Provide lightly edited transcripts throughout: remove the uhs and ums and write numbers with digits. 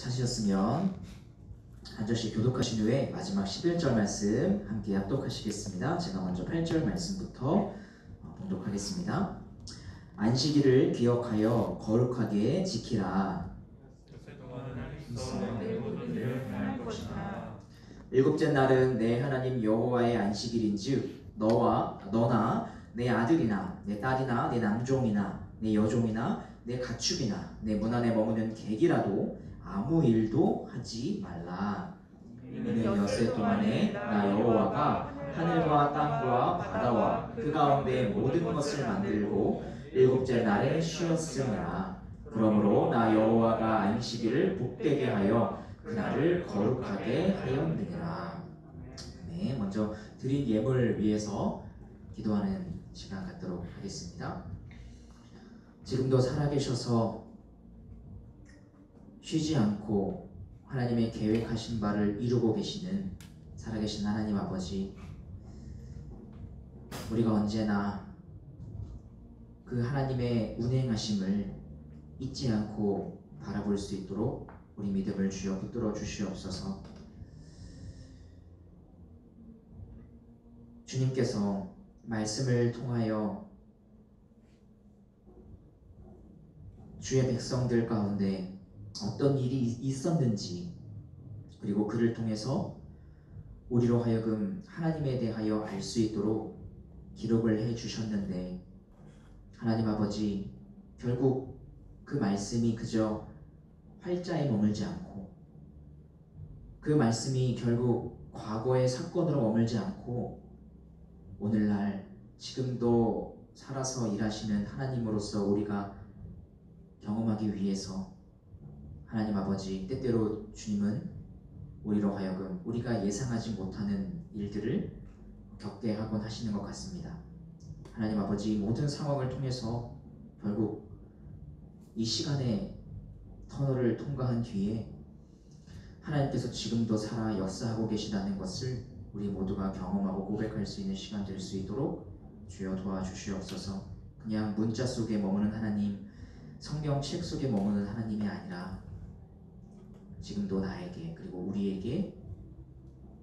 찾으셨으면 한 절씩 교독하신 후에 마지막 11절 말씀 함께 합독하시겠습니다. 제가 먼저 8절 말씀부터 봉독하겠습니다. 안식일을 기억하여 거룩하게 지키라. 일곱째 날은 내 하나님 여호와의 안식일인즉 너나 내 아들이나 내 딸이나 내 남종이나 내 여종이나 내 가축이나 내 문 안에 머무는 객이라도 아무 일도 하지 말라. 이는 엿새 동안에 나 여호와가 하늘과 땅과 바다와 그 가운데 모든 것을 만들고 일곱째 날에 쉬었으니라. 그러므로 나 여호와가 안식일을 복되게 하여 그날을 거룩하게 하였느니라. 네, 먼저 드린 예물 위해서 기도하는 시간 갖도록 하겠습니다. 지금도 살아계셔서 쉬지 않고 하나님의 계획하신 바를 이루고 계시는 살아계신 하나님 아버지, 우리가 언제나 그 하나님의 운행하심을 잊지 않고 바라볼 수 있도록 우리 믿음을 주여 붙들어 주시옵소서. 주님께서 말씀을 통하여 주의 백성들 가운데 어떤 일이 있었는지, 그리고 그를 통해서 우리로 하여금 하나님에 대하여 알 수 있도록 기록을 해 주셨는데, 하나님 아버지, 결국 그 말씀이 그저 활자에 머물지 않고, 그 말씀이 결국 과거의 사건으로 머물지 않고 오늘날 지금도 살아서 일하시는 하나님으로서 우리가 경험하기 위해서 하나님 아버지, 때때로 주님은 우리로 하여금 우리가 예상하지 못하는 일들을 겪게 하곤 하시는 것 같습니다. 하나님 아버지, 모든 상황을 통해서 결국 이 시간의 터널을 통과한 뒤에 하나님께서 지금도 살아 역사하고 계시다는 것을 우리 모두가 경험하고 고백할 수 있는 시간 될 수 있도록 주여 도와주시옵소서. 그냥 문자 속에 머무는 하나님, 성경책 속에 머무는 하나님이 아니라 지금도 나에게 그리고 우리에게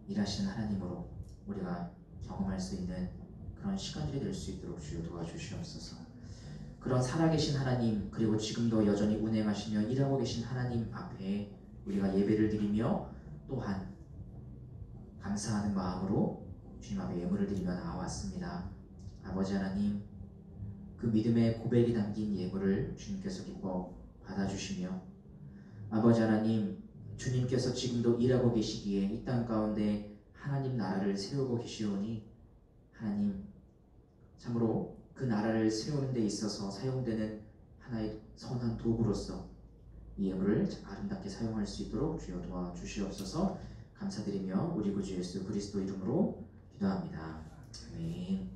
일하시는 하나님으로 우리가 경험할 수 있는 그런 시간들이 될 수 있도록 주여 도와주시옵소서. 그런 살아계신 하나님, 그리고 지금도 여전히 운행하시며 일하고 계신 하나님 앞에 우리가 예배를 드리며 또한 감사하는 마음으로 주님 앞에 예물을 드리며 나와왔습니다. 아버지 하나님, 그 믿음의 고백이 담긴 예물을 주님께서 기뻐 받아주시며, 아버지 하나님, 주님께서 지금도 일하고 계시기에 이 땅 가운데 하나님 나라를 세우고 계시오니, 하나님 참으로 그 나라를 세우는 데 있어서 사용되는 하나의 선한 도구로서 이 예물을 아름답게 사용할 수 있도록 주여 도와주시옵소서. 감사드리며 우리 구주 예수 그리스도 이름으로 기도합니다. 아멘.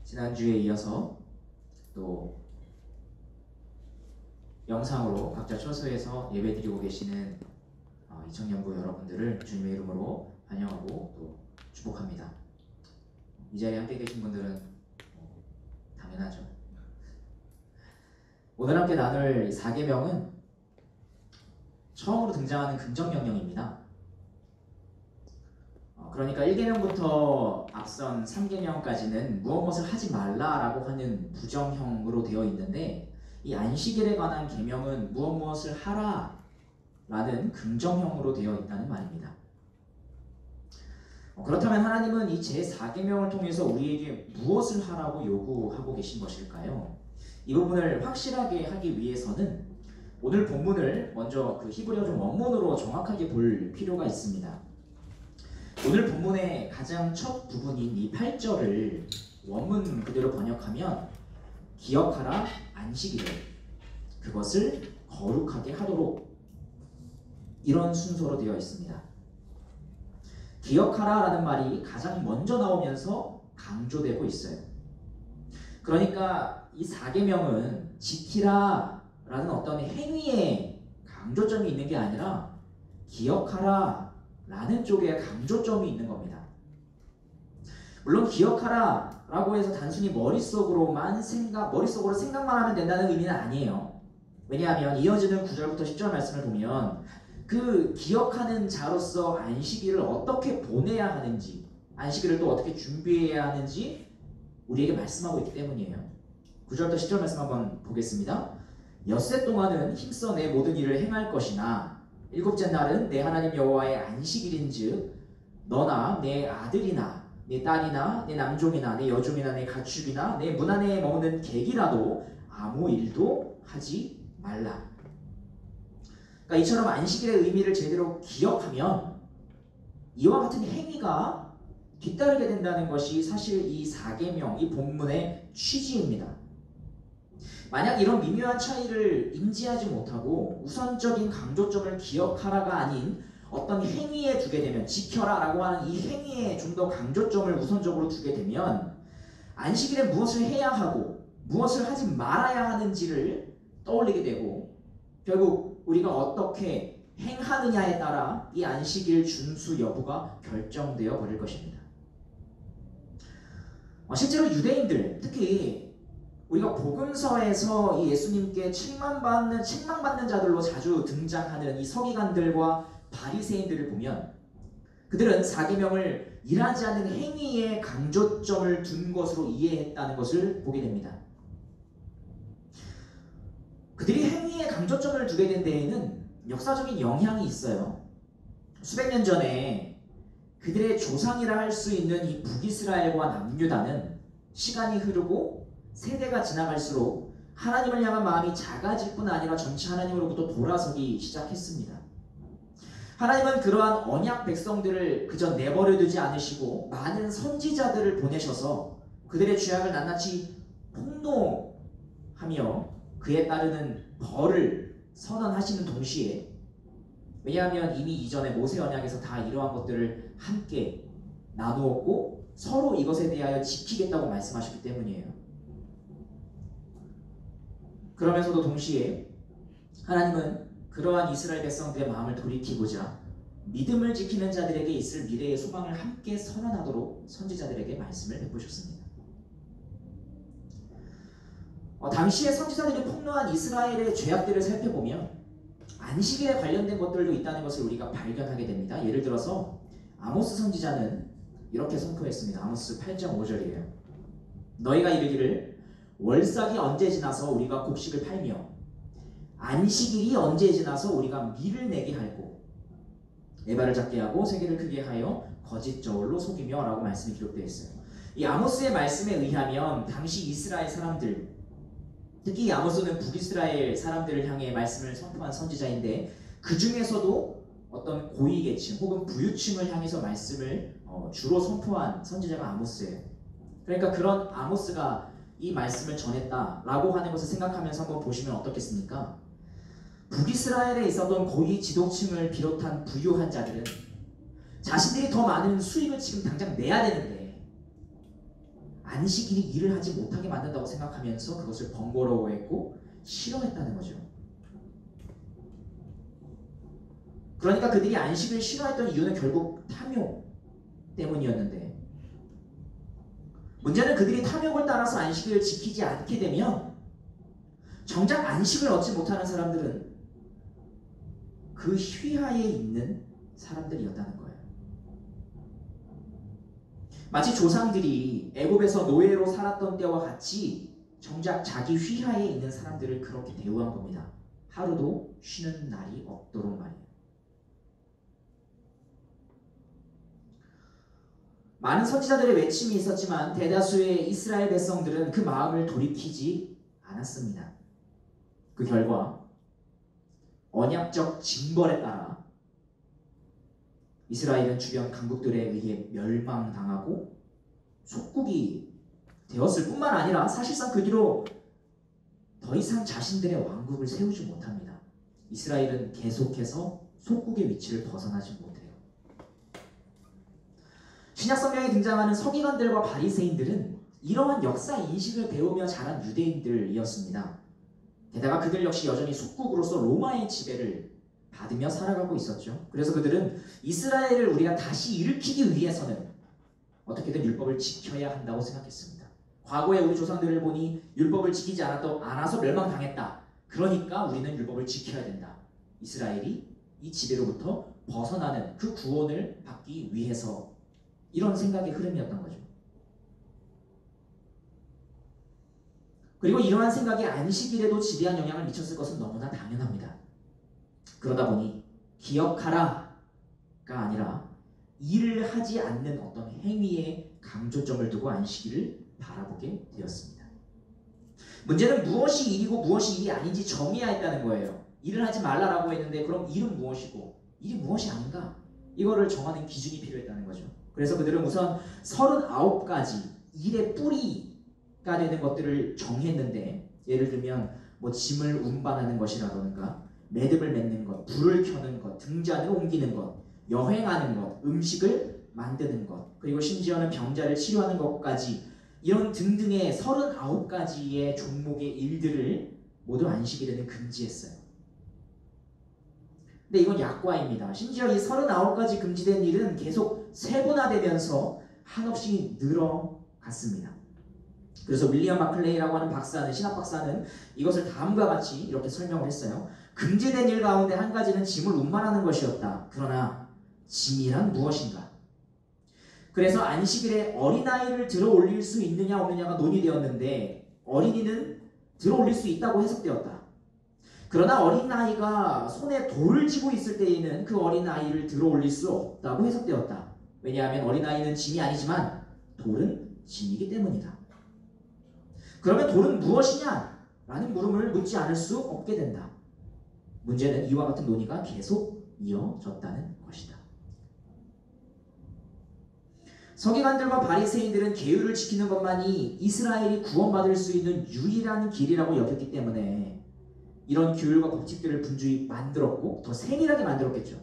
지난주에 이어서 또 영상으로 각자 처소에서 예배드리고 계시는 이청년부 여러분들을 주님의 이름으로 환영하고 또 축복합니다. 이 자리에 함께 계신 분들은 당연하죠. 오늘 함께 나눌 4계명은 처음으로 등장하는 긍정명령입니다. 그러니까 1계명부터 앞선 3계명까지는 무엇을 하지 말라라고 하는 부정형으로 되어 있는데, 이 안식일에 관한 계명은 무엇을 하라라는 긍정형으로 되어 있다는 말입니다. 그렇다면 하나님은 이 제4계명을 통해서 우리에게 무엇을 하라고 요구하고 계신 것일까요? 이 부분을 확실하게 하기 위해서는 오늘 본문을 먼저 그 히브리어 좀 원문으로 정확하게 볼 필요가 있습니다. 오늘 본문의 가장 첫 부분인 이 8절을 원문 그대로 번역하면 기억하라 안식일을 그것을 거룩하게 하도록, 이런 순서로 되어 있습니다. 기억하라 라는 말이 가장 먼저 나오면서 강조되고 있어요. 그러니까 이 4계명은 지키라 라는 어떤 행위에 강조점이 있는 게 아니라 기억하라 라는 쪽에 강조점이 있는 겁니다. 물론 기억하라 라고 해서 단순히 머릿속으로 생각만 하면 된다는 의미는 아니에요. 왜냐하면 이어지는 9절부터 10절 말씀을 보면 그 기억하는 자로서 안식일을 어떻게 보내야 하는지, 안식일을 또 어떻게 준비해야 하는지 우리에게 말씀하고 있기 때문이에요. 9절부터 10절 말씀 한번 보겠습니다. 엿새 동안은 힘써 내 모든 일을 행할 것이나 일곱째 날은 내 하나님 여호와의 안식일인즉 너나 내 아들이나 내 딸이나 내 남종이나 내 여종이나 내 가축이나 내 문 안에 머무는 객이라도 아무 일도 하지 말라. 그러니까 이처럼 안식일의 의미를 제대로 기억하면 이와 같은 행위가 뒤따르게 된다는 것이 사실 이 4계명, 이 본문의 취지입니다. 만약 이런 미묘한 차이를 인지하지 못하고 우선적인 강조점을 기억하라가 아닌 어떤 행위에 두게 되면, 지켜라 라고 하는 이 행위에 좀 더 강조점을 우선적으로 두게 되면 안식일에 무엇을 해야 하고 무엇을 하지 말아야 하는지를 떠올리게 되고 결국 우리가 어떻게 행하느냐에 따라 이 안식일 준수 여부가 결정되어 버릴 것입니다. 실제로 유대인들, 특히 우리가 복음서에서 이 예수님께 책망받는 자들로 자주 등장하는 이 서기관들과 바리새인들을 보면 그들은 4계명을 일하지 않는 행위에 강조점을 둔 것으로 이해했다는 것을 보게 됩니다. 그들이 행위에 강조점을 두게 된 데에는 역사적인 영향이 있어요. 수백 년 전에 그들의 조상이라 할 수 있는 이 북이스라엘과 남유다는 시간이 흐르고 세대가 지나갈수록 하나님을 향한 마음이 작아질 뿐 아니라 점차 하나님으로부터 돌아서기 시작했습니다. 하나님은 그러한 언약 백성들을 그저 내버려두지 않으시고 많은 선지자들을 보내셔서 그들의 죄악을 낱낱이 폭로하며 그에 따르는 벌을 선언하시는 동시에, 왜냐하면 이미 이전에 모세 언약에서 다 이러한 것들을 함께 나누었고 서로 이것에 대하여 지키겠다고 말씀하셨기 때문이에요. 그러면서도 동시에 하나님은 그러한 이스라엘 백성들의 마음을 돌이키고자 믿음을 지키는 자들에게 있을 미래의 소망을 함께 선언하도록 선지자들에게 말씀을 베푸셨습니다. 당시에 선지자들이 폭로한 이스라엘의 죄악들을 살펴보면 안식일에 관련된 것들도 있다는 것을 우리가 발견하게 됩니다. 예를 들어서 아모스 선지자는 이렇게 선포했습니다. 아모스 8장 5절이에요. 너희가 이르기를 월삭이 언제 지나서 우리가 곡식을 팔며 안식일이 언제 지나서 우리가 밀을 내게 할고 에바를 작게 하고 세계를 크게 하여 거짓 저울로 속이며 라고 말씀이 기록되어 있어요. 이 아모스의 말씀에 의하면 당시 이스라엘 사람들, 특히 아모스는 북이스라엘 사람들을 향해 말씀을 선포한 선지자인데 그 중에서도 어떤 고위계층 혹은 부유층을 향해서 말씀을 주로 선포한 선지자가 아모스예요. 그러니까 그런 아모스가 이 말씀을 전했다라고 하는 것을 생각하면서 한번 보시면 어떻겠습니까? 북이스라엘에 있었던 고위 지도층을 비롯한 부유한 자들은 자신들이 더 많은 수익을 지금 당장 내야 되는데 안식일이 일을 하지 못하게 만든다고 생각하면서 그것을 번거로워했고 싫어했다는 거죠. 그러니까 그들이 안식을 싫어했던 이유는 결국 탐욕 때문이었는데, 문제는 그들이 탐욕을 따라서 안식일을 지키지 않게 되면 정작 안식을 얻지 못하는 사람들은 그 휘하에 있는 사람들이었다는 거예요. 마치 조상들이 애굽에서 노예로 살았던 때와 같이 정작 자기 휘하에 있는 사람들을 그렇게 대우한 겁니다. 하루도 쉬는 날이 없도록 말이에요. 많은 선지자들의 외침이 있었지만 대다수의 이스라엘 백성들은 그 마음을 돌이키지 않았습니다. 그 결과 언약적 징벌에 따라 이스라엘은 주변 강국들에 의해 멸망당하고 속국이 되었을 뿐만 아니라 사실상 그 뒤로 더 이상 자신들의 왕국을 세우지 못합니다. 이스라엘은 계속해서 속국의 위치를 벗어나지 못해요. 신약 성경에 등장하는 서기관들과 바리새인들은 이러한 역사 인식을 배우며 자란 유대인들이었습니다. 게다가 그들 역시 여전히 속국으로서 로마의 지배를 받으며 살아가고 있었죠. 그래서 그들은 이스라엘을 우리가 다시 일으키기 위해서는 어떻게든 율법을 지켜야 한다고 생각했습니다. 과거에 우리 조상들을 보니 율법을 지키지 않아서 멸망당했다. 그러니까 우리는 율법을 지켜야 된다. 이스라엘이 이 지배로부터 벗어나는 그 구원을 받기 위해서, 이런 생각의 흐름이었던 거죠. 그리고 이러한 생각이 안식일에도 지대한 영향을 미쳤을 것은 너무나 당연합니다. 그러다 보니 기억하라가 아니라 일을 하지 않는 어떤 행위에 강조점을 두고 안식일을 바라보게 되었습니다. 문제는 무엇이 일이고 무엇이 일이 아닌지 정해야 했다는 거예요. 일을 하지 말라라고 했는데 그럼 일은 무엇이고 일이 무엇이 아닌가? 이거를 정하는 기준이 필요했다는 거죠. 그래서 그들은 우선 39가지 일의 뿌리가 되는 것들을 정했는데, 예를 들면 뭐 짐을 운반하는 것이라던가 매듭을 맺는 것, 불을 켜는 것, 등잔을 옮기는 것, 여행하는 것, 음식을 만드는 것, 그리고 심지어는 병자를 치료하는 것까지, 이런 등등의 39가지의 종목의 일들을 모두 안식일에는 금지했어요. 근데 이건 약과입니다. 심지어 이 39가지 금지된 일은 계속 세분화되면서 한없이 늘어갔습니다. 그래서 윌리엄 바클레이라고 하는 박사는, 신학 박사는 이것을 다음과 같이 이렇게 설명을 했어요. 금지된 일 가운데 한 가지는 짐을 운반하는 것이었다. 그러나 짐이란 무엇인가? 그래서 안식일에 어린아이를 들어 올릴 수 있느냐 없느냐가 논의되었는데, 어린이는 들어 올릴 수 있다고 해석되었다. 그러나 어린아이가 손에 돌을 쥐고 있을 때에는 그 어린아이를 들어 올릴 수 없다고 해석되었다. 왜냐하면 어린아이는 짐이 아니지만 돌은 짐이기 때문이다. 그러면 돌은 무엇이냐? 라는 물음을 묻지 않을 수 없게 된다. 문제는 이와 같은 논의가 계속 이어졌다는 것이다. 서기관들과 바리새인들은 계율을 지키는 것만이 이스라엘이 구원받을 수 있는 유일한 길이라고 여겼기 때문에 이런 규율과 법칙들을 분주히 만들었고 더 세밀하게 만들었겠죠.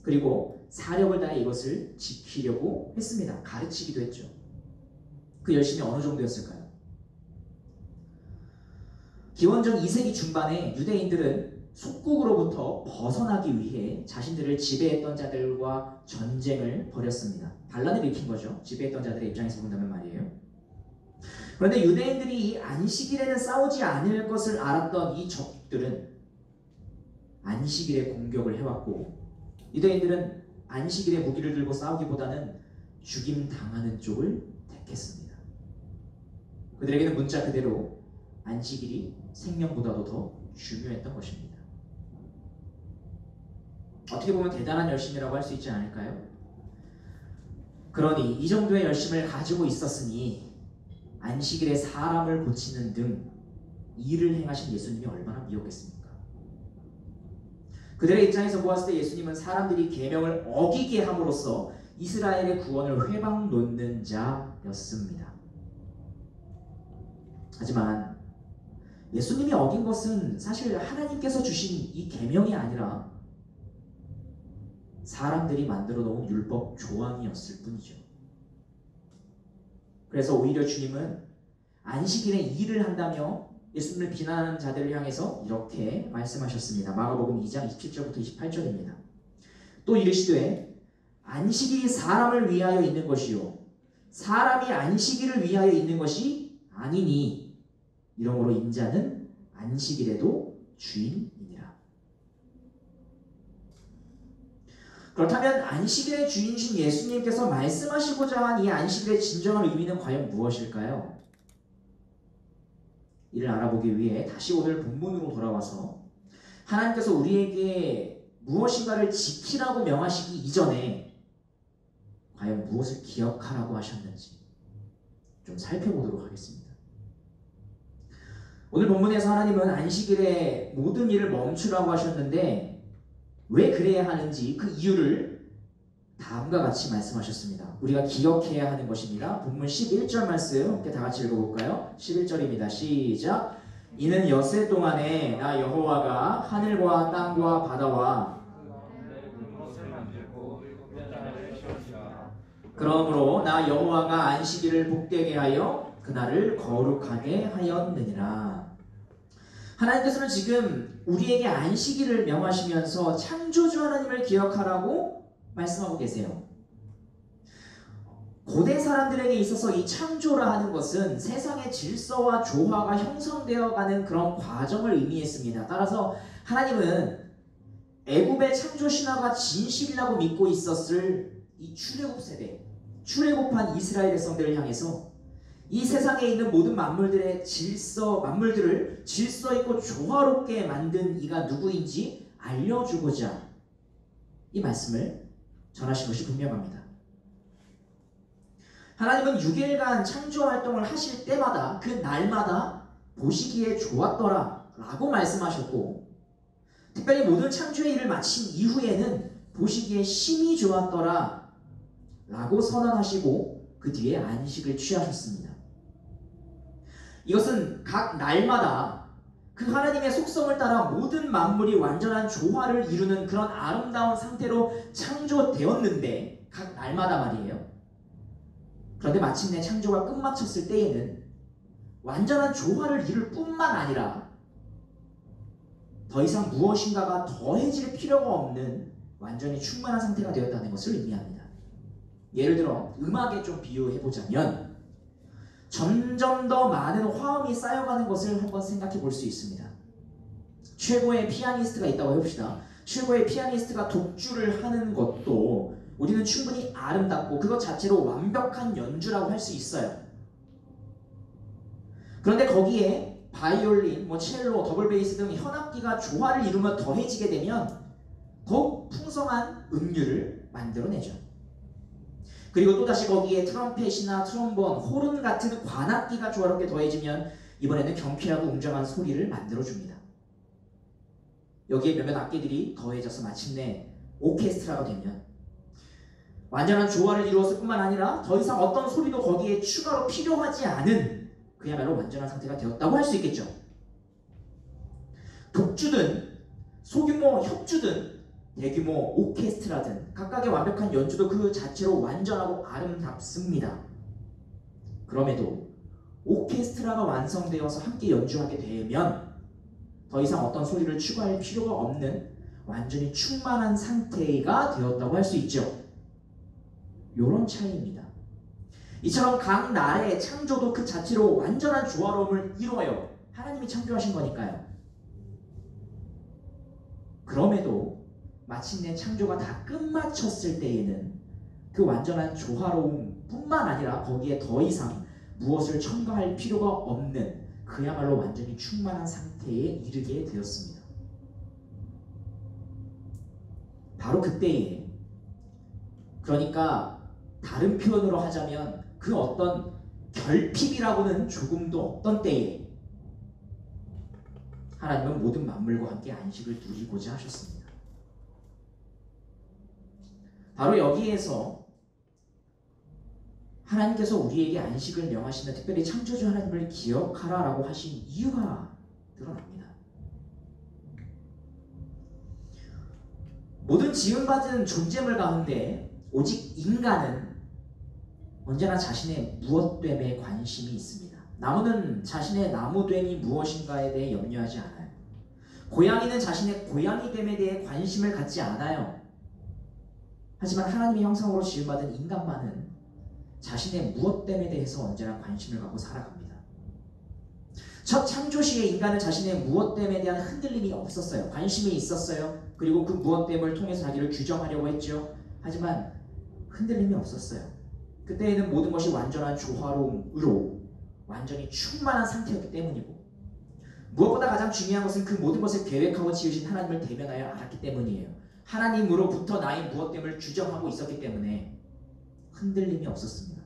그리고 사력을 다해 이것을 지키려고 했습니다. 가르치기도 했죠. 그 열심이 어느 정도였을까요? 기원전 2세기 중반에 유대인들은 속국으로부터 벗어나기 위해 자신들을 지배했던 자들과 전쟁을 벌였습니다. 반란을 일으킨 거죠. 지배했던 자들의 입장에서 본다면 말이에요. 그런데 유대인들이 이 안식일에는 싸우지 않을 것을 알았던 이 적들은 안식일에 공격을 해왔고, 유대인들은 안식일에 무기를 들고 싸우기보다는 죽임 당하는 쪽을 택했습니다. 그들에게는 문자 그대로 안식일이 생명보다도 더 중요했던 것입니다. 어떻게 보면 대단한 열심이라고 할 수 있지 않을까요? 그러니 이 정도의 열심을 가지고 있었으니 안식일에 사람을 고치는 등 일을 행하신 예수님이 얼마나 미웠겠습니까? 그들의 입장에서 보았을 때 예수님은 사람들이 계명을 어기게 함으로써 이스라엘의 구원을 회방 놓는 자였습니다. 하지만 예수님이 어긴 것은 사실 하나님께서 주신 이 계명이 아니라 사람들이 만들어 놓은 율법 조항이었을 뿐이죠. 그래서 오히려 주님은 안식일에 일을 한다며 예수님을 비난하는 자들을 향해서 이렇게 말씀하셨습니다. 마가복음 2장 27절부터 28절입니다. 또 이르시되 안식일이 사람을 위하여 있는 것이요 사람이 안식일을 위하여 있는 것이 아니니 이러므로 인자는 안식일에도 주인이니라. 그렇다면 안식일의 주인이신 예수님께서 말씀하시고자 한 이 안식일의 진정한 의미는 과연 무엇일까요? 이를 알아보기 위해 다시 오늘 본문으로 돌아와서 하나님께서 우리에게 무엇인가를 지키라고 명하시기 이전에 과연 무엇을 기억하라고 하셨는지 좀 살펴보도록 하겠습니다. 오늘 본문에서 하나님은 안식일에 모든 일을 멈추라고 하셨는데 왜 그래야 하는지 그 이유를 다음과 같이 말씀하셨습니다. 우리가 기억해야 하는 것입니다. 본문 11절 말씀 함께 다 같이 읽어볼까요? 11절입니다. 시작. 이는 엿새 동안에 나 여호와가 하늘과 땅과 바다와 그러므로 나 여호와가 안식일을 복되게 하여 그날을 거룩하게 하였느니라. 하나님께서는 지금 우리에게 안식일을 명하시면서 창조주 하나님을 기억하라고 말씀하고 계세요. 고대 사람들에게 있어서 이 창조라 하는 것은 세상의 질서와 조화가 형성되어가는 그런 과정을 의미했습니다. 따라서 하나님은 애굽의 창조 신화가 진실이라고 믿고 있었을 이 출애굽 세대, 출애굽한 이스라엘 백성들을 향해서 이 세상에 있는 모든 만물들의 만물들을 질서 있고 조화롭게 만든 이가 누구인지 알려주고자 이 말씀을 전하신 것이 분명합니다. 하나님은 6일간 창조 활동을 하실 때마다 그 날마다 보시기에 좋았더라 라고 말씀하셨고, 특별히 모든 창조의 일을 마친 이후에는 보시기에 심히 좋았더라 라고 선언하시고 그 뒤에 안식을 취하셨습니다. 이것은 각 날마다 그 하나님의 속성을 따라 모든 만물이 완전한 조화를 이루는 그런 아름다운 상태로 창조되었는데, 각 날마다 말이에요. 그런데 마침내 창조가 끝마쳤을 때에는 완전한 조화를 이룰 뿐만 아니라 더 이상 무엇인가가 더해질 필요가 없는 완전히 충만한 상태가 되었다는 것을 의미합니다. 예를 들어 음악에 좀 비유해보자면 점점 더 많은 화음이 쌓여가는 것을 한번 생각해 볼 수 있습니다. 최고의 피아니스트가 있다고 해봅시다. 최고의 피아니스트가 독주를 하는 것도 우리는 충분히 아름답고 그것 자체로 완벽한 연주라고 할 수 있어요. 그런데 거기에 바이올린, 첼로, 더블 베이스 등 현악기가 조화를 이루며 더해지게 되면 더욱 풍성한 음률을 만들어내죠. 그리고 또다시 거기에 트럼펫이나 트롬본, 호른 같은 관악기가 조화롭게 더해지면 이번에는 경쾌하고 웅장한 소리를 만들어줍니다. 여기에 몇몇 악기들이 더해져서 마침내 오케스트라가 되면 완전한 조화를 이루었을 뿐만 아니라 더 이상 어떤 소리도 거기에 추가로 필요하지 않은 그야말로 완전한 상태가 되었다고 할 수 있겠죠. 독주든 소규모 협주든 대규모 오케스트라든 각각의 완벽한 연주도 그 자체로 완전하고 아름답습니다. 그럼에도 오케스트라가 완성되어서 함께 연주하게 되면 더 이상 어떤 소리를 추가할 필요가 없는 완전히 충만한 상태가 되었다고 할 수 있죠. 이런 차이입니다. 이처럼 각 날의 창조도 그 자체로 완전한 조화로움을 이루어요. 하나님이 창조하신 거니까요. 그럼에도 마침내 창조가 다 끝마쳤을 때에는 그 완전한 조화로움 뿐만 아니라 거기에 더 이상 무엇을 첨가할 필요가 없는 그야말로 완전히 충만한 상태에 이르게 되었습니다. 바로 그때에, 그러니까 다른 표현으로 하자면 그 어떤 결핍이라고는 조금도 없던 때에 하나님은 모든 만물과 함께 안식을 누리고자 하셨습니다. 바로 여기에서 하나님께서 우리에게 안식을 명하시며 특별히 창조주 하나님을 기억하라라고 하신 이유가 드러납니다. 모든 지음받은 존재물 가운데 오직 인간은 언제나 자신의 무엇됨에 관심이 있습니다. 나무는 자신의 나무됨이 무엇인가에 대해 염려하지 않아요. 고양이는 자신의 고양이됨에 대해 관심을 갖지 않아요. 하지만 하나님의 형상으로 지음받은 인간만은 자신의 무엇됨에 대해서 언제나 관심을 갖고 살아갑니다. 첫 창조 시에 인간은 자신의 무엇됨에 대한 흔들림이 없었어요. 관심이 있었어요. 그리고 그 무엇됨을 통해서 자기를 규정하려고 했죠. 하지만 흔들림이 없었어요. 그때에는 모든 것이 완전한 조화로움으로 완전히 충만한 상태였기 때문이고, 무엇보다 가장 중요한 것은 그 모든 것을 계획하고 지으신 하나님을 대면하여 알았기 때문이에요. 하나님으로부터 나의 무엇됨을 규정하고 있었기 때문에 흔들림이 없었습니다.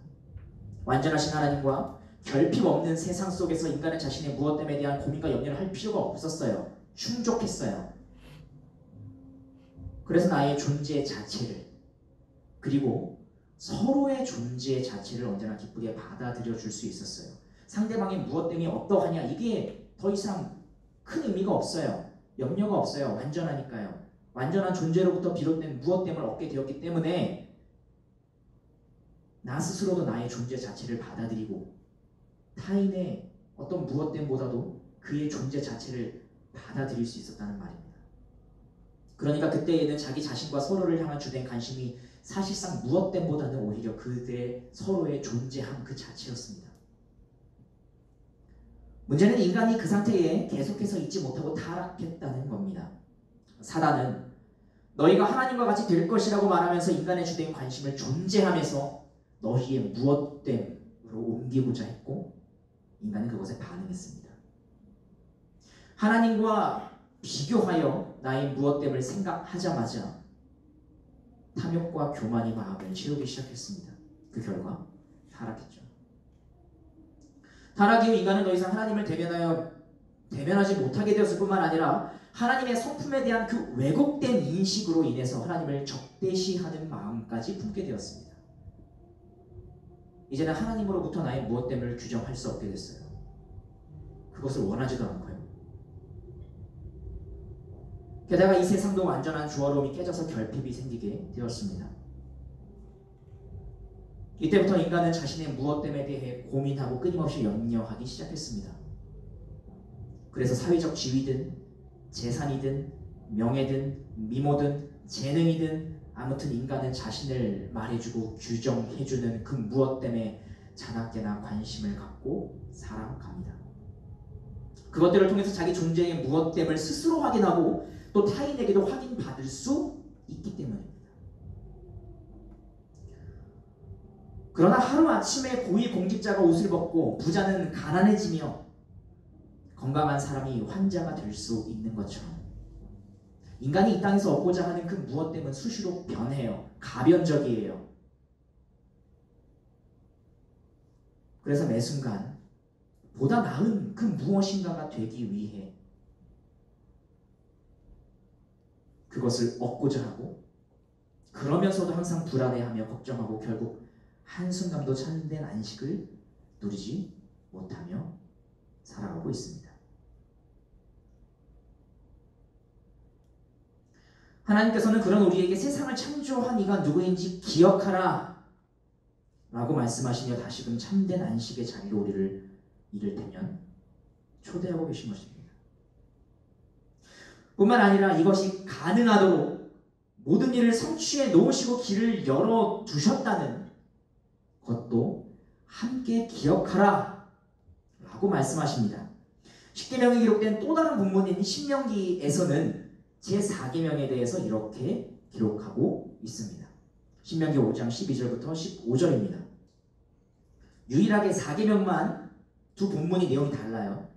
완전하신 하나님과 결핍 없는 세상 속에서 인간은 자신의 무엇됨에 대한 고민과 염려를 할 필요가 없었어요. 충족했어요. 그래서 나의 존재 자체를, 그리고 서로의 존재 자체를 언제나 기쁘게 받아들여 줄 수 있었어요. 상대방의 무엇됨이 어떠하냐, 이게 더 이상 큰 의미가 없어요. 염려가 없어요. 완전하니까요. 완전한 존재로부터 비롯된 무엇됨을 얻게 되었기 때문에 나 스스로도 나의 존재 자체를 받아들이고 타인의 어떤 무엇됨보다도 그의 존재 자체를 받아들일 수 있었다는 말입니다. 그러니까 그때에는 자기 자신과 서로를 향한 주된 관심이 사실상 무엇됨보다는 오히려 그들의 서로의 존재함 그 자체였습니다. 문제는 인간이 그 상태에 계속해서 있지 못하고 타락했다는 겁니다. 사단은 너희가 하나님과 같이 될 것이라고 말하면서 인간의 주된 관심을 존재함에서 너희의 무엇됨으로 옮기고자 했고, 인간은 그것에 반응했습니다. 하나님과 비교하여 나의 무엇됨을 생각하자마자 탐욕과 교만이 마음을 채우기 시작했습니다. 그 결과 타락했죠. 타락 이후 인간은 더 이상 하나님을 대면하지 못하게 되었을 뿐만 아니라 하나님의 성품에 대한 그 왜곡된 인식으로 인해서 하나님을 적대시하는 마음까지 품게 되었습니다. 이제는 하나님으로부터 나의 무엇됨을 규정할 수 없게 됐어요. 그것을 원하지도 않고요. 게다가 이 세상도 완전한 조화로움이 깨져서 결핍이 생기게 되었습니다. 이때부터 인간은 자신의 무엇됨에 대해 고민하고 끊임없이 염려하기 시작했습니다. 그래서 사회적 지위든 재산이든 명예든 미모든 재능이든 아무튼 인간은 자신을 말해주고 규정해주는 그 무엇됨에 자나깨나 관심을 갖고 살아갑니다. 그것들을 통해서 자기 존재의 무엇됨을 스스로 확인하고 또 타인에게도 확인받을 수 있기 때문입니다. 그러나 하루아침에 고위공직자가 옷을 벗고 부자는 가난해지며 건강한 사람이 환자가 될 수 있는 것처럼 인간이 이 땅에서 얻고자 하는 그 무엇됨은 수시로 변해요. 가변적이에요. 그래서 매 순간 보다 나은 그 무엇인가가 되기 위해 그것을 얻고자 하고, 그러면서도 항상 불안해하며 걱정하고 결국 한순간도 참된 안식을 누리지 못하며 살아가고 있습니다. 하나님께서는 그런 우리에게 세상을 창조한 이가 누구인지 기억하라 라고 말씀하시며 다시금 참된 안식의 자리로 우리를 이를테면 초대하고 계신 것입니다. 뿐만 아니라 이것이 가능하도록 모든 일을 성취해 놓으시고 길을 열어두셨다는 것도 함께 기억하라 라고 말씀하십니다. 십계명에 기록된 또 다른 본문인 신명기에서는 제4계명에 대해서 이렇게 기록하고 있습니다. 신명기 5장 12절부터 15절입니다. 유일하게 4계명만 두 본문이 내용이 달라요.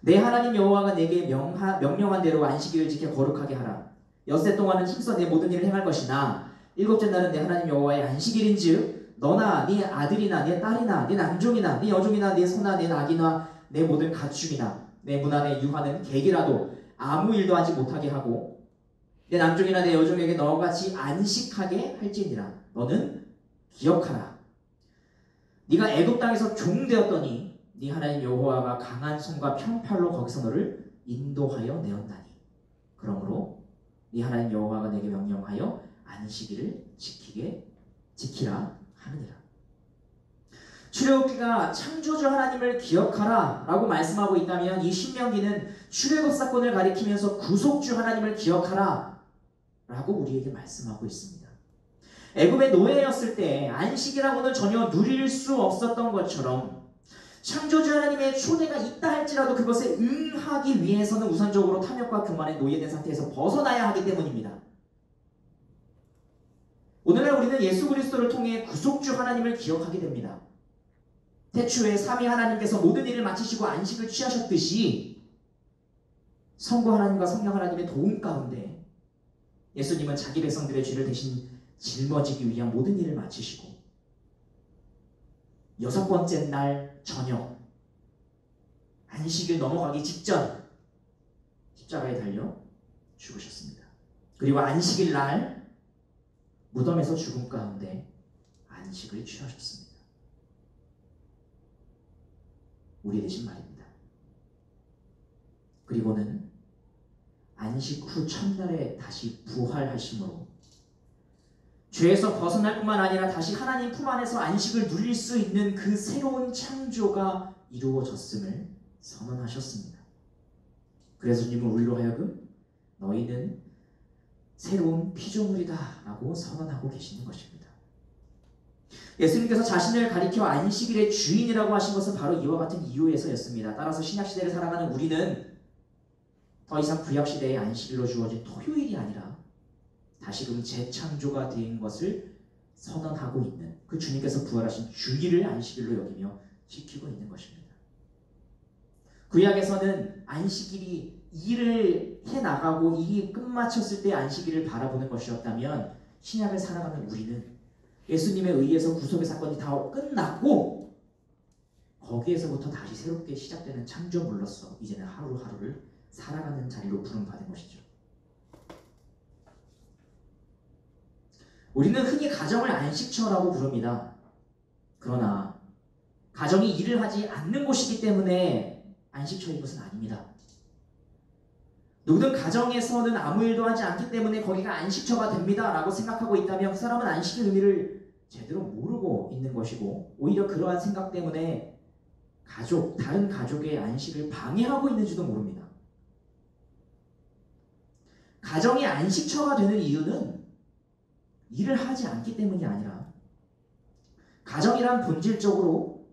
내 하나님 여호와가 내게 명령한 대로 안식일을 지켜 거룩하게 하라. 엿새 동안은 힘써 내 모든 일을 행할 것이나 일곱째 날은 내 하나님 여호와의 안식일인즉 너나 네 아들이나 네 딸이나 네 남종이나 네 여종이나 네 소나 네 낙이나 내 모든 가축이나 내 문 안에 유하는 객이라도 아무 일도 하지 못하게 하고 내 남종이나 내 여종에게 너와 같이 안식하게 할지니라. 너는 기억하라. 네가 애굽 땅에서 종 되었더니 네 하나님 여호와가 강한 손과 편팔로 거기서 너를 인도하여 내었나니 그러므로 네 하나님 여호와가 내게 명령하여 안식일을 지키라 하느니라. 출애굽기가 창조주 하나님을 기억하라 라고 말씀하고 있다면 이 신명기는 출애굽 사건을 가리키면서 구속주 하나님을 기억하라 라고 우리에게 말씀하고 있습니다. 애굽의 노예였을 때 안식이라고는 전혀 누릴 수 없었던 것처럼 창조주 하나님의 초대가 있다 할지라도 그것에 응하기 위해서는 우선적으로 탐욕과 교만에 노예된 상태에서 벗어나야 하기 때문입니다. 오늘날 우리는 예수 그리스도를 통해 구속주 하나님을 기억하게 됩니다. 태초에 삼위 하나님께서 모든 일을 마치시고 안식을 취하셨듯이 성부 하나님과 성령 하나님의 도움 가운데 예수님은 자기 백성들의 죄를 대신 짊어지기 위한 모든 일을 마치시고 6번째 날 저녁 안식일 넘어가기 직전 십자가에 달려 죽으셨습니다. 그리고 안식일 날 무덤에서 죽음 가운데 안식을 취하셨습니다. 우리 대신 말입니다. 그리고는 안식 후 첫날에 다시 부활하심으로 죄에서 벗어날 뿐만 아니라 다시 하나님 품 안에서 안식을 누릴 수 있는 그 새로운 창조가 이루어졌음을 선언하셨습니다. 그래서 주님은 우리로 하여금 너희는 새로운 피조물이다 라고 선언하고 계시는 것입니다. 예수님께서 자신을 가리켜 안식일의 주인이라고 하신 것은 바로 이와 같은 이유에서였습니다. 따라서 신약시대를 살아가는 우리는 더 이상 구약시대의 안식일로 주어진 토요일이 아니라 다시금 재창조가 된 것을 선언하고 있는 그 주님께서 부활하신 주일을 안식일로 여기며 지키고 있는 것입니다. 구약에서는 안식일이 일을 해나가고 일이 끝마쳤을 때 안식일을 바라보는 것이었다면 신약을 살아가는 우리는 예수님에 의해서 구속의 사건이 다 끝났고 거기에서부터 다시 새롭게 시작되는 창조물로서 이제는 하루하루를 살아가는 자리로 부름받은 것이죠. 우리는 흔히 가정을 안식처라고 부릅니다. 그러나 가정이 일을 하지 않는 곳이기 때문에 안식처인 것은 아닙니다. 누구든 가정에서는 아무 일도 하지 않기 때문에 거기가 안식처가 됩니다 라고 생각하고 있다면 그 사람은 안식의 의미를 제대로 모르고 있는 것이고 오히려 그러한 생각 때문에 다른 가족의 안식을 방해하고 있는지도 모릅니다. 가정이 안식처가 되는 이유는 일을 하지 않기 때문이 아니라 가정이란 본질적으로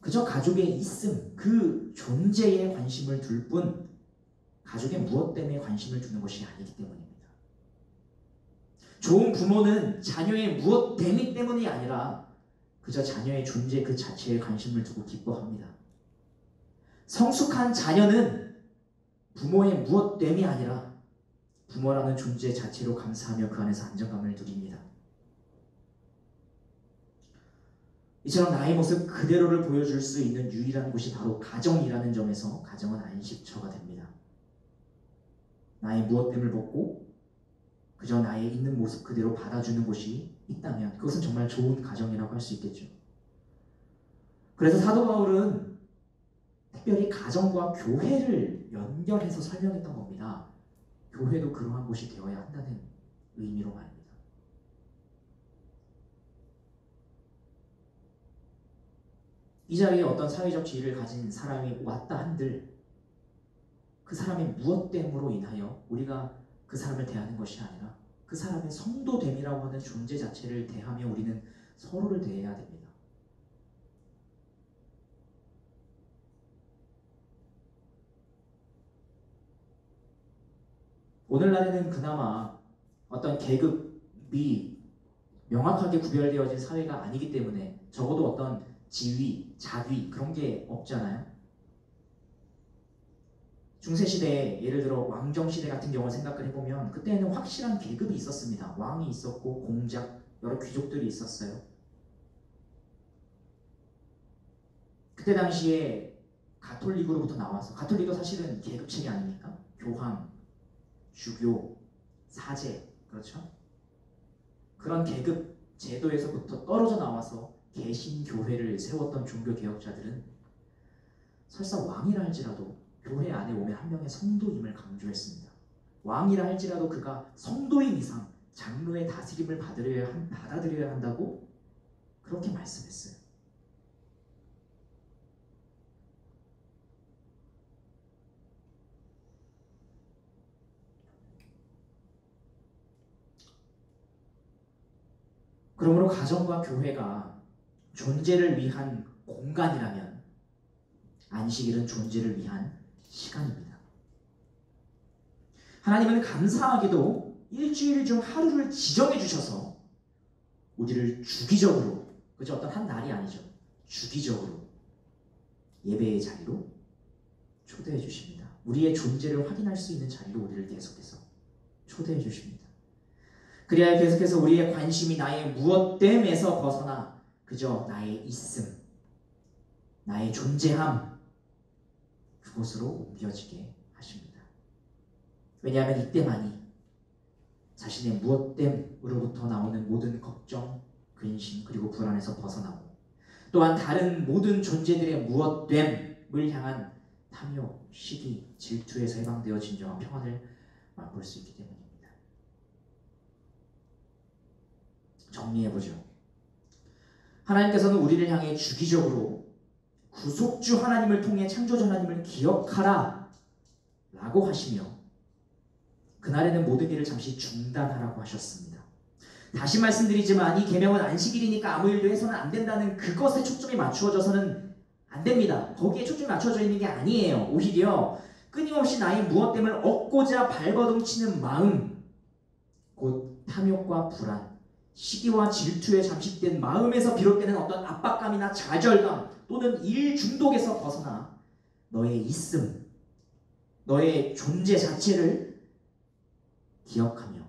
그저 가족의 있음, 그 존재에 관심을 둘 뿐 가족의 무엇 때문에 관심을 두는 것이 아니기 때문입니다. 좋은 부모는 자녀의 무엇 때문이 아니라 그저 자녀의 존재 그 자체에 관심을 두고 기뻐합니다. 성숙한 자녀는 부모의 무엇 때문이 아니라 부모라는 존재 자체로 감사하며 그 안에서 안정감을 누립니다. 이처럼 나의 모습 그대로를 보여줄 수 있는 유일한 곳이 바로 가정이라는 점에서 가정은 안식처가 됩니다. 나의 무엇됨을 벗고 그저 나의 있는 모습 그대로 받아주는 곳이 있다면 그것은 정말 좋은 가정이라고 할 수 있겠죠. 그래서 사도 바울은 특별히 가정과 교회를 연결해서 설명했던 겁니다. 교회도 그러한 곳이 되어야 한다는 의미로 말입니다. 이 자리에 어떤 사회적 지위를 가진 사람이 왔다 한들 그 사람의 무엇됨으로 인하여 우리가 그 사람을 대하는 것이 아니라 그 사람의 성도됨이라고 하는 존재 자체를 대하며 우리는 서로를 대해야 됩니다. 오늘날에는 그나마 어떤 계급이 명확하게 구별되어진 사회가 아니기 때문에 적어도 어떤 지위, 자위 그런 게 없잖아요. 중세시대에 예를 들어 왕정시대 같은 경우를 생각을 해보면 그때는 확실한 계급이 있었습니다. 왕이 있었고 공작, 여러 귀족들이 있었어요. 그때 당시에 가톨릭으로부터 나와서 가톨릭도 사실은 계급체계 아닙니까? 교황, 주교, 사제, 그렇죠? 그런 계급 제도에서부터 떨어져 나와서 개신교회를 세웠던 종교개혁자들은 설사 왕이라 할지라도 교회 안에 오면 한 명의 성도임을 강조했습니다. 왕이라 할지라도 그가 성도인 이상 장로의 다스림을 받아들여야 한다고 그렇게 말씀했어요. 그러므로 가정과 교회가 존재를 위한 공간이라면 안식일은 존재를 위한 시간입니다. 하나님은 감사하게도 일주일 중 하루를 지정해 주셔서 우리를 주기적으로, 그저 어떤 한 날이 아니죠. 주기적으로 예배의 자리로 초대해 주십니다. 우리의 존재를 확인할 수 있는 자리로 우리를 계속해서 초대해 주십니다. 그래야 계속해서 우리의 관심이 나의 무엇됨에서 벗어나 그저 나의 있음, 나의 존재함 그곳으로 옮겨지게 하십니다. 왜냐하면 이때만이 자신의 무엇됨으로부터 나오는 모든 걱정, 근심 그리고 불안에서 벗어나고 또한 다른 모든 존재들의 무엇됨을 향한 탐욕, 시기, 질투에서 해방되어 진정한 평안을 맛볼 수 있기 때문입니다. 정리해보죠. 하나님께서는 우리를 향해 주기적으로 구속주 하나님을 통해 창조주 하나님을 기억하라 라고 하시며 그날에는 모든 일을 잠시 중단하라고 하셨습니다. 다시 말씀드리지만 이 계명은 안식일이니까 아무 일도 해서는 안 된다는 그것에 초점이 맞추어져서는 안 됩니다. 거기에 초점이 맞춰져 있는 게 아니에요. 오히려 끊임없이 나의 무엇됨을 얻고자 발버둥치는 마음, 곧 탐욕과 불안, 시기와 질투에 잠식된 마음에서 비롯되는 어떤 압박감이나 좌절감 또는 일 중독에서 벗어나 너의 있음, 너의 존재 자체를 기억하며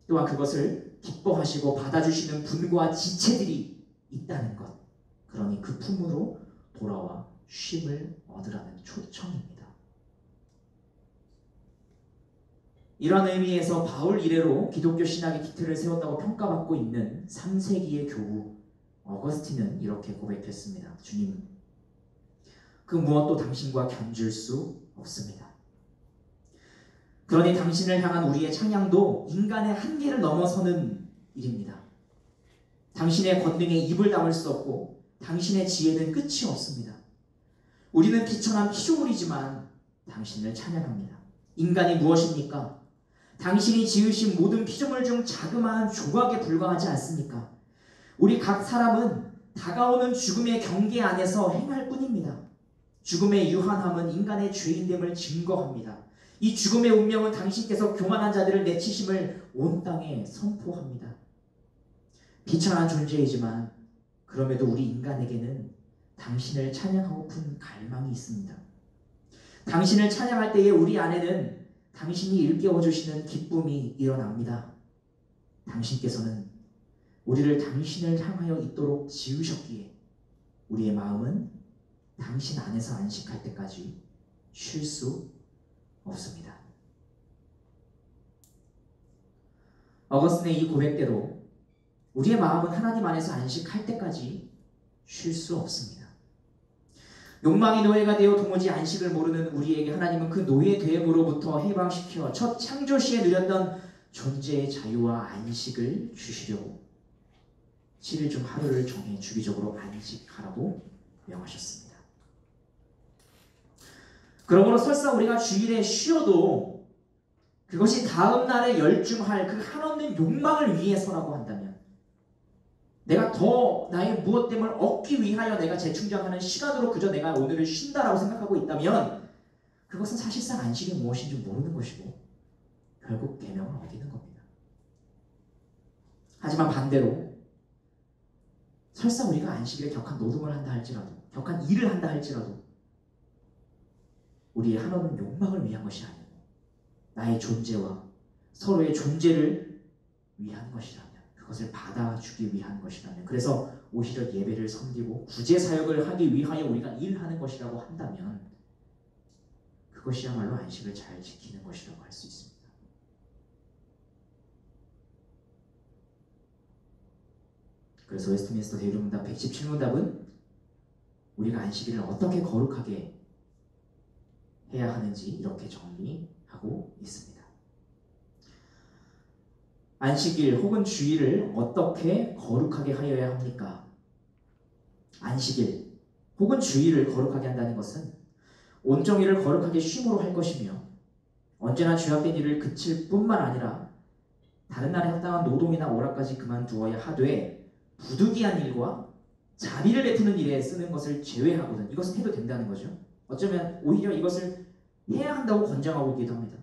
또한 그것을 기뻐하시고 받아주시는 분과 지체들이 있다는 것, 그러니 그 품으로 돌아와 쉼을 얻으라는 초청입니다. 이러한 의미에서 바울 이래로 기독교 신학의 기틀을 세웠다고 평가받고 있는 3세기의 교우 어거스틴은 이렇게 고백했습니다. 주님, 그 무엇도 당신과 견줄 수 없습니다. 그러니 당신을 향한 우리의 찬양도 인간의 한계를 넘어서는 일입니다. 당신의 권능에 입을 담을 수 없고 당신의 지혜는 끝이 없습니다. 우리는 비천한 피조물이지만 당신을 찬양합니다. 인간이 무엇입니까? 당신이 지으신 모든 피조물 중 자그마한 조각에 불과하지 않습니까? 우리 각 사람은 다가오는 죽음의 경계 안에서 행할 뿐입니다. 죽음의 유한함은 인간의 죄인됨을 증거합니다. 이 죽음의 운명은 당신께서 교만한 자들을 내치심을 온 땅에 선포합니다. 비천한 존재이지만 그럼에도 우리 인간에게는 당신을 찬양하고픈 갈망이 있습니다. 당신을 찬양할 때에 우리 안에는 당신이 일깨워 주시는 기쁨이 일어납니다. 당신께서는 우리를 당신을 향하여 있도록 지으셨기에 우리의 마음은 당신 안에서 안식할 때까지 쉴 수 없습니다. 어거스틴의 이 고백대로 우리의 마음은 하나님 안에서 안식할 때까지 쉴 수 없습니다. 욕망이 노예가 되어 도무지 안식을 모르는 우리에게 하나님은 그 노예됨으로부터 해방시켜 첫 창조 시에 누렸던 존재의 자유와 안식을 주시려고 7일 중 하루를 정해 주기적으로 안식하라고 명하셨습니다. 그러므로 설사 우리가 주일에 쉬어도 그것이 다음 날에 열중할 그 한없는 욕망을 위해서라고 한다면, 내가 더 나의 무엇됨을 얻기 위하여 내가 재충전하는 시간으로 그저 내가 오늘을 쉰다라고 생각하고 있다면 그것은 사실상 안식이 무엇인지 모르는 것이고 결국 계명을 어기는 겁니다. 하지만 반대로 설사 우리가 안식일에 격한 노동을 한다 할지라도, 격한 일을 한다 할지라도 우리의 한없는 욕망을 위한 것이 아니고 나의 존재와 서로의 존재를 위한 것이라면, 그것을 받아주기 위한 것이라면, 그래서 오히려 예배를 섬기고 구제사역을 하기 위하여 우리가 일하는 것이라고 한다면 그것이야말로 안식을 잘 지키는 것이라고 할 수 있습니다. 그래서 웨스트민스터 대유문답 117문답은 우리가 안식일을 어떻게 거룩하게 해야 하는지 이렇게 정리하고 있습니다. 안식일 혹은 주일을 어떻게 거룩하게 하여야 합니까? 안식일 혹은 주일을 거룩하게 한다는 것은 온정일을 거룩하게 쉼으로 할 것이며 언제나 죄악된 일을 그칠 뿐만 아니라 다른 날에 합당한 노동이나 오락까지 그만두어야 하되 부득이한 일과 자비를 베푸는 일에 쓰는 것을 제외하고는 이것은 해도 된다는 거죠. 어쩌면 오히려 이것을 해야 한다고 권장하고 있기도 합니다.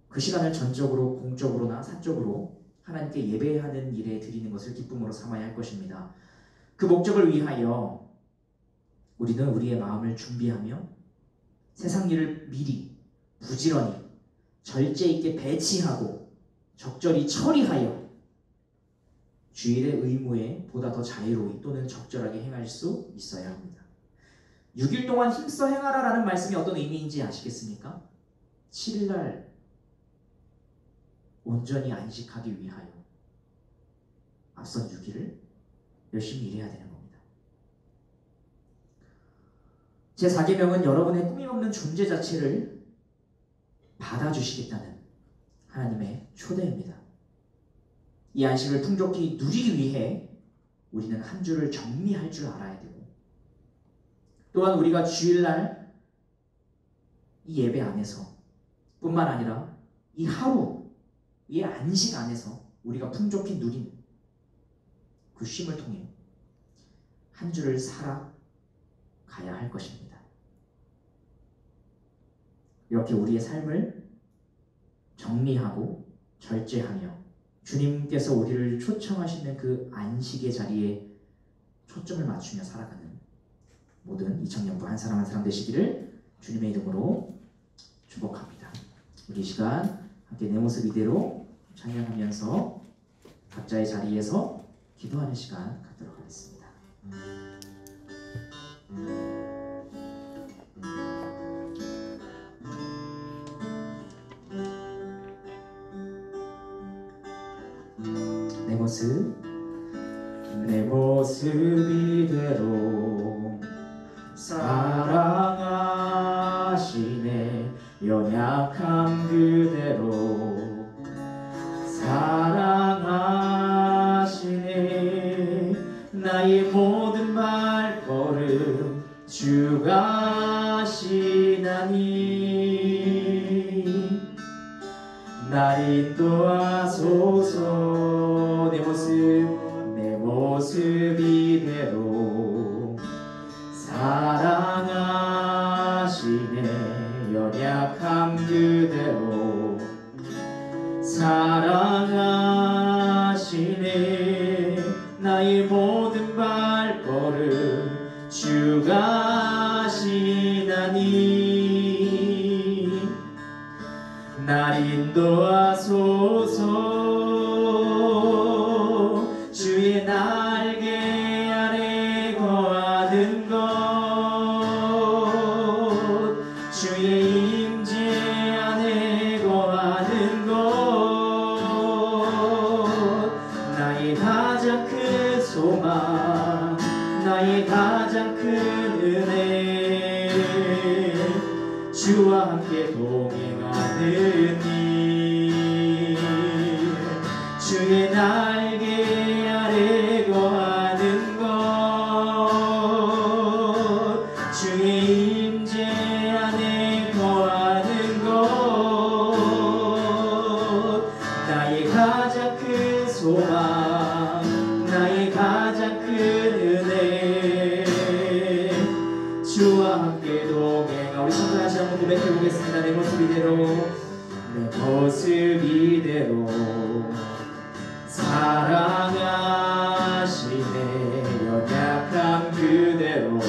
그 시간을 전적으로 공적으로나 사적으로 하나님께 예배하는 일에 드리는 것을 기쁨으로 삼아야 할 것입니다. 그 목적을 위하여 우리는 우리의 마음을 준비하며 세상 일을 미리 부지런히 절제 있게 배치하고 적절히 처리하여 주일의 의무에 보다 더 자유로이 또는 적절하게 행할 수 있어야 합니다. 6일 동안 힘써 행하라라는 말씀이 어떤 의미인지 아시겠습니까? 7일날 온전히 안식하기 위하여 앞선 6일을 열심히 일해야 되는 겁니다. 제4계명은 여러분의 꾸밈없는 존재 자체를 받아주시겠다는 하나님의 초대입니다. 이 안식을 풍족히 누리기 위해 우리는 한 주를 정리할 줄 알아야 되고, 또한 우리가 주일날 이 예배 안에서 뿐만 아니라 이 하루, 이 안식 안에서 우리가 풍족히 누린 그 쉼을 통해 한 주를 살아가야 할 것입니다. 이렇게 우리의 삶을 정리하고 절제하며 주님께서 우리를 초청하시는 그 안식의 자리에 초점을 맞추며 살아가는 모든 2000년부 한 사람 한 사람 되시기를 주님의 이름으로 축복합니다. 우리 이 시간 함께 내 모습 이대로 찬양하면서 각자의 자리에서 기도하는 시간 갖도록 하겠습니다. 내 모습 이대로 사랑하시네. 연약함 그대로 사랑하시네. 나의 모든 발걸음 주가 하시나니 날 인도하소서. 내 모습 이대로 사랑하시네. 연약함 그대로 사랑하시네. 나의 모든 발걸음 주가 하시나니 날 인도하소서. 주의 날개 아래 거하는 것 주의 임재 안에 거하는 것 나의 가장 큰 소망 나의 가장 큰 은혜 주와 함께 동행하는 일 주의 날개 아래 거하는 것 주의 임재 안에 거하는 것 나의 가장 큰 소망 나의 가장 큰 은혜 주와 함께 동행하. 우리 손을 다시 한번 고백해 보겠습니다. 내 모습 이대로 내 모습 이대로 사랑하시네. 연약함 그대로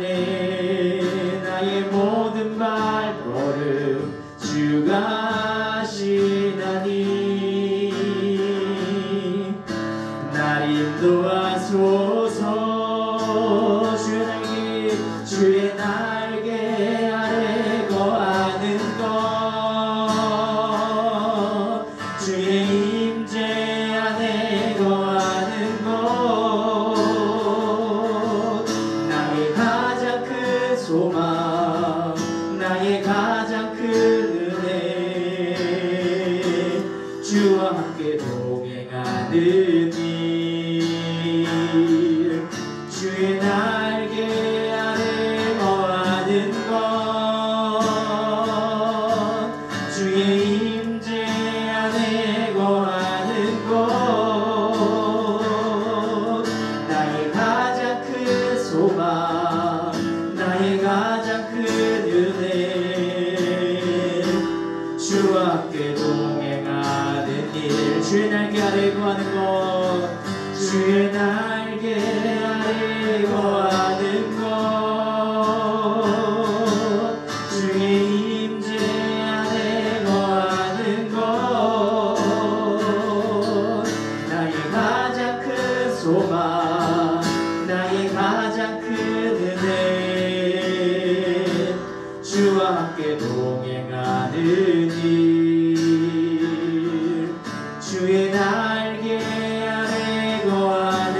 사랑하시네. 나의 모든 발걸음 주가 하시나니 날 인도하소서. 주의 날개 아래 거하는 것 주의 임재 안에 거하는 것 나의 가장 큰 소망 나의 가장 큰 은혜 주와 함께 동행하는 일 주의 날개 아래 거하는 것 주의 임재 안에 거하는 것 나의 가장 큰 소망 나의 가장 큰 은혜 주와 함께 동행하는 일 주의 날개 아래 거하는 것 주의 날개 아래 거하는 것 주의 임재 안에 거하는 것 나의 가장 큰 소망 나의 가장 큰 은혜 주와 함께 동행하는 일 주의 날개 아래 거하는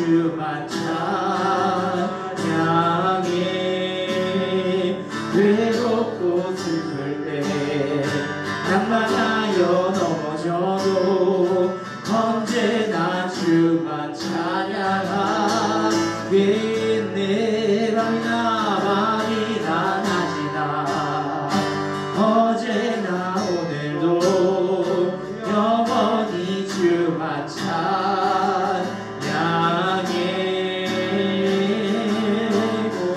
주만 찬양해. 외롭고 슬플 때 낭만하여 넘어져도 언제나 주만 찬양하게. 내 밤이나 낮이나 어제나 오늘도 영원히 주만 찬양해.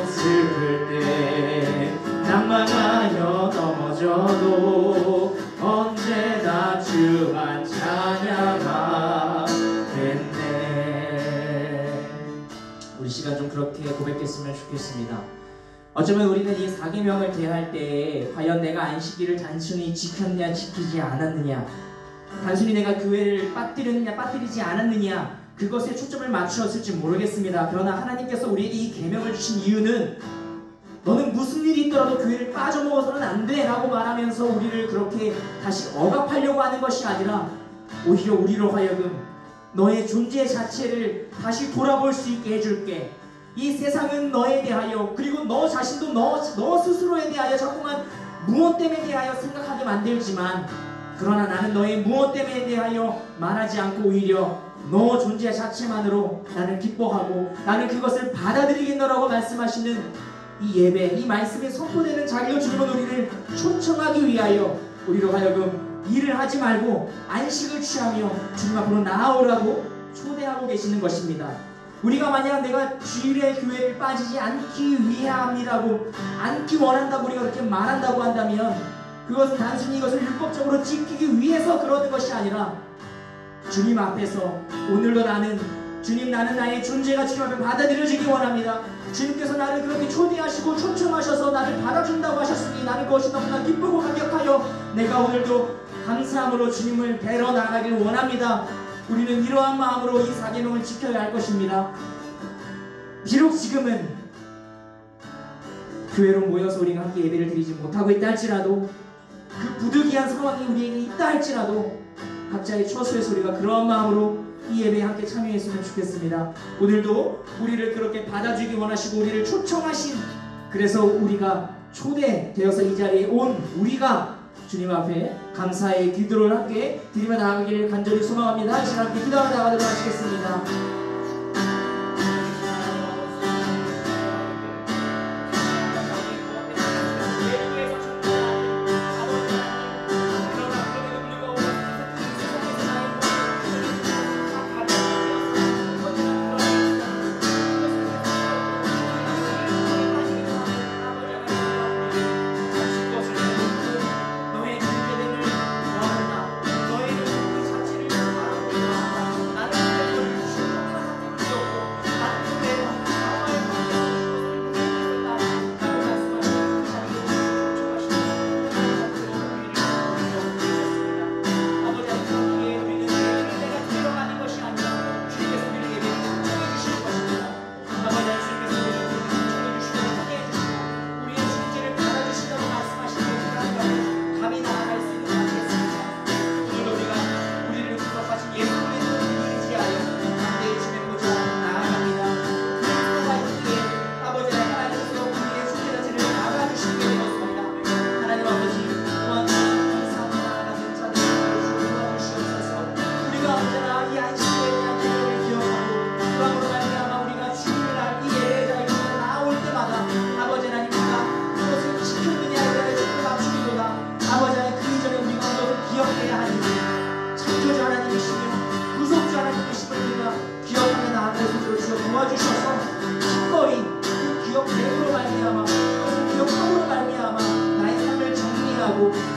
슬플 때 낭만하여 넘어져도 언제나 주만 찬양하겠네. 우리 시간 좀 그렇게 고백했으면 좋겠습니다. 어쩌면 우리는 이 4계명을 대할 때 과연 내가 안식일을 단순히 지켰냐 지키지 않았느냐, 단순히 내가 교회를 빠뜨렸느냐 빠뜨리지 않았느냐, 그것에 초점을 맞추었을지 모르겠습니다. 그러나 하나님께서 우리에게 이 계명을 주신 이유는 너는 무슨 일이 있더라도 교회를 빠져먹어서는 안 돼 라고 말하면서 우리를 그렇게 다시 억압하려고 하는 것이 아니라 오히려 우리로 하여금 너의 존재 자체를 다시 돌아볼 수 있게 해줄게. 이 세상은 너에 대하여, 그리고 너 자신도 너 스스로에 대하여 자꾸만 무엇 때문에 대하여 생각하게 만들지만, 그러나 나는 너의 무엇 때문에 대하여 말하지 않고 오히려 너 존재 자체만으로 나는 기뻐하고 나는 그것을 받아들이겠노라고 말씀하시는 이 예배, 이 말씀이 선포되는 자리로 주님은 우리를 초청하기 위하여 우리로 하여금 일을 하지 말고 안식을 취하며 주님 앞으로 나아오라고 초대하고 계시는 것입니다. 우리가 만약 내가 주일에 교회를 빠지지 않기 위함이라고, 않기 원한다고 우리가 그렇게 말한다고 한다면 그것은 단순히 이것을 율법적으로 지키기 위해서 그러는 것이 아니라 주님 앞에서 오늘도 주님, 나는 나의 존재가 주님 앞에 받아들여지기 원합니다. 주님께서 나를 그렇게 초대하시고 초청하셔서 나를 받아준다고 하셨으니 나는 그것이 너무나 기쁘고 감격하여 내가 오늘도 감사함으로 주님을 뵈러 나가길 원합니다. 우리는 이러한 마음으로 이 4계명을 지켜야 할 것입니다. 비록 지금은 교회로 모여서 우리가 함께 예배를 드리지 못하고 있다 할지라도, 그 부득이한 상황이 우리에게 있다 할지라도 각자의 처소에서 우리가 그러한 마음으로 이 예배에 함께 참여했으면 좋겠습니다. 오늘도 우리를 그렇게 받아주기 원하시고 우리를 초청하신, 그래서 우리가 초대되어서 이 자리에 온 우리가 주님 앞에 감사의 기도를 함께 드리며 나아가기를 간절히 소망합니다. 이 시간 함께 기도하며 나가도록 하시겠습니다.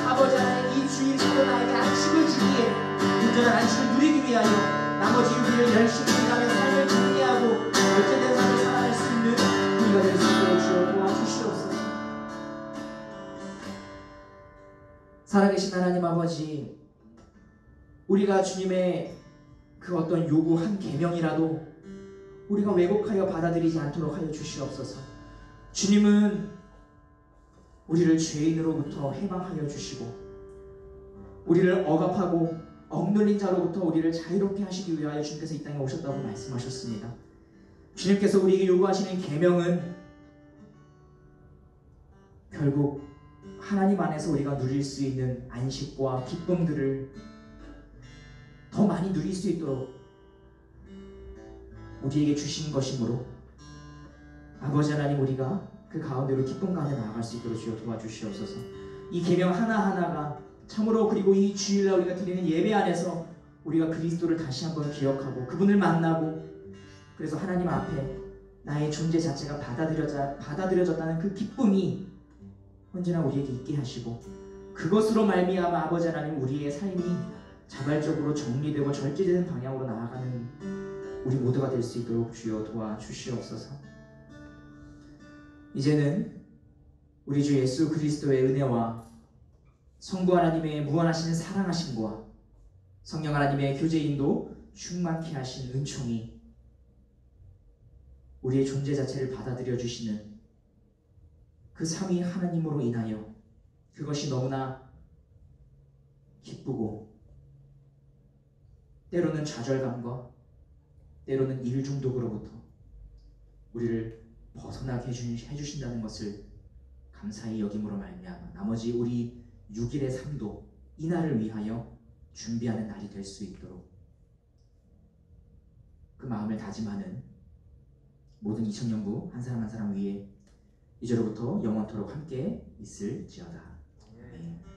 아버지 하나님, 이 주일도 나에게 안식을 주기에, 온전한 안식을 누리기 위하여 나머지 6일을 열심히 일하며 삶을 정리하고 어쨌든 삶을 살아갈 수 있는 우리가 될 수 있도록 주여 도와주시옵소서. 살아계신 하나님 아버지, 우리가 주님의 그 어떤 요구 한 계명이라도 우리가 왜곡하여 받아들이지 않도록 하여 주시옵소서. 주님은 우리를 죄인으로부터 해방하여 주시고 우리를 억압하고 억눌린 자로부터 우리를 자유롭게 하시기 위하여 주님께서 이 땅에 오셨다고 말씀하셨습니다. 주님께서 우리에게 요구하시는 계명은 결국 하나님 안에서 우리가 누릴 수 있는 안식과 기쁨들을 더 많이 누릴 수 있도록 우리에게 주신 것이므로 아버지 하나님, 우리가 그 가운데로 기쁨 가운데 나아갈 수 있도록 주여 도와주시옵소서. 이 계명 하나하나가 참으로, 그리고 이 주일날 우리가 드리는 예배 안에서 우리가 그리스도를 다시 한번 기억하고 그분을 만나고, 그래서 하나님 앞에 나의 존재 자체가 받아들여졌다는 그 기쁨이 언제나 우리에게 있게 하시고, 그것으로 말미암아 아버지 하나님, 우리의 삶이 자발적으로 정리되고 절제되는 방향으로 나아가는 우리 모두가 될 수 있도록 주여 도와주시옵소서. 이제는 우리 주 예수 그리스도의 은혜와 성부 하나님의 무한하신 사랑하심과 성령 하나님의 교제인도 충만케 하신 은총이 우리의 존재 자체를 받아들여 주시는 그 삼위 하나님으로 인하여 그것이 너무나 기쁘고, 때로는 좌절감과 때로는 일 중독으로부터 우리를 벗어나게 해주신다는 것을 감사히 여김으로 말미암아 나머지 우리 6일의 삶도 이날을 위하여 준비하는 날이 될 수 있도록 그 마음을 다짐하는 모든 이청년부 한 사람 한 사람 위에 이제로부터 영원토록 함께 있을지어다. 아멘.